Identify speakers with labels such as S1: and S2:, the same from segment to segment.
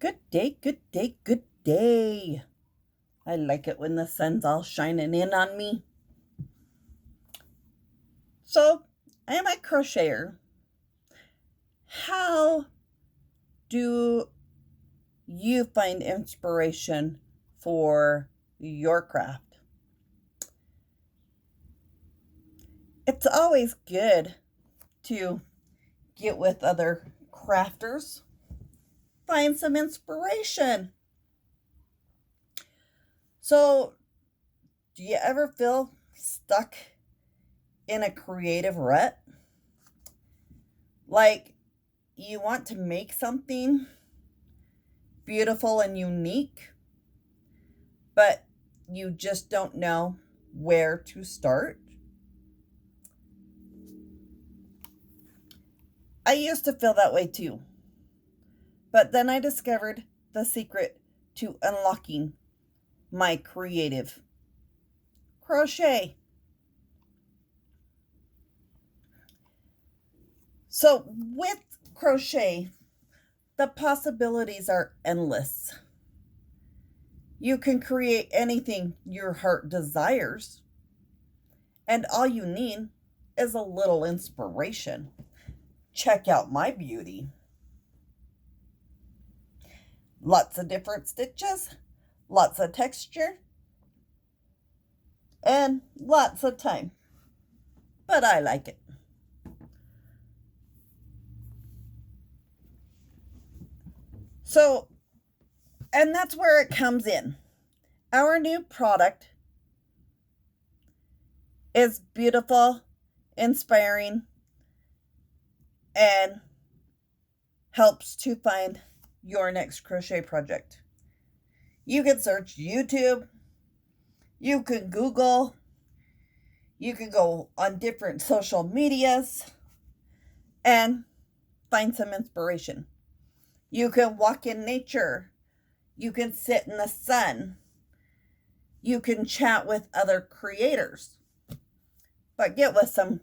S1: Good day, good day, good day. I like it when the sun's all shining in on me. So, I am a crocheter. How do you find inspiration for your craft? It's always good to get with other crafters, find some inspiration. So, do you ever feel stuck in a creative rut? Like you want to make something beautiful and unique, but you just don't know where to start? I used to feel that way too. But then I discovered the secret to unlocking my creative: crochet. So, with crochet, the possibilities are endless. You can create anything your heart desires, and all you need is a little inspiration. Check out my beauty. Lots of different stitches, lots of texture, and lots of time. But I like it. So, and that's where it comes in. Our new product is beautiful, inspiring, and helps to find your next crochet project. You can search YouTube, you can Google, you can go on different social medias and find some inspiration. You can walk in nature, you can sit in the sun, you can chat with other creators, but get with some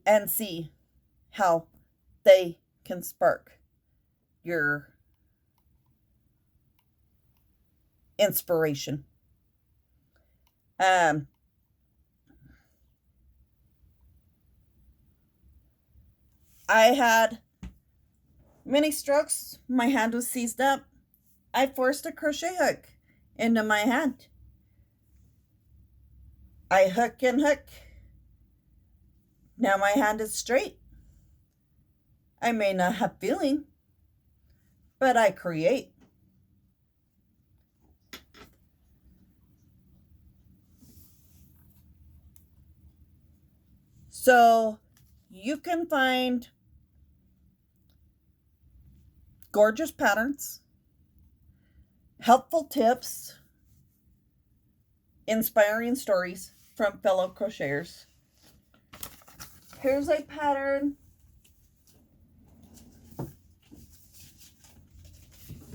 S1: and see how they can spark your inspiration. I had many strokes, my hand was seized up. I forced a crochet hook into my hand. I hook and hook. Now my hand is straight. I may not have feeling, but I create. So you can find gorgeous patterns, helpful tips, inspiring stories from fellow crocheters. Here's a pattern.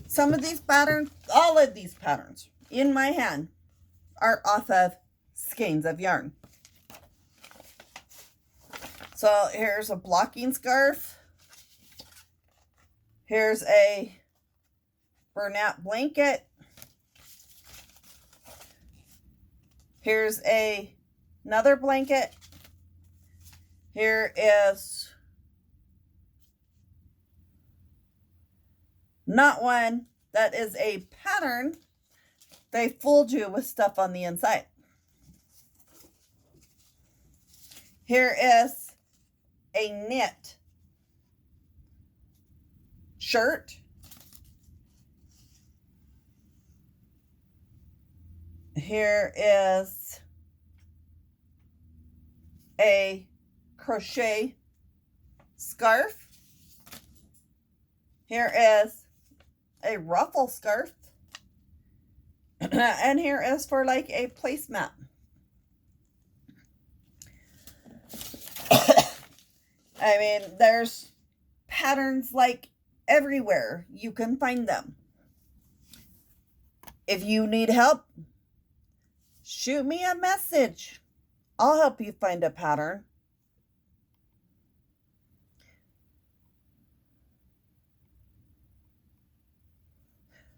S1: Some of these patterns, all of these patterns in my hand are off of skeins of yarn. So here's a blocking scarf. Here's a burlap blanket. Here's another blanket. Here is not one, that is a pattern. They fooled you with stuff on the inside. Here is a knit shirt. Here is a crochet scarf. Here is a ruffle scarf. And here is for like a placemat. I mean, there's patterns like everywhere. You can find them. If you need help, shoot me a message. I'll help you find a pattern.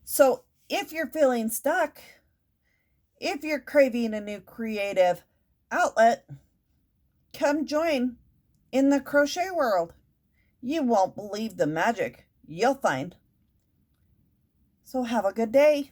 S1: So if you're feeling stuck, if you're craving a new creative outlet, come join in the crochet world. You won't believe the magic you'll find. So have a good day.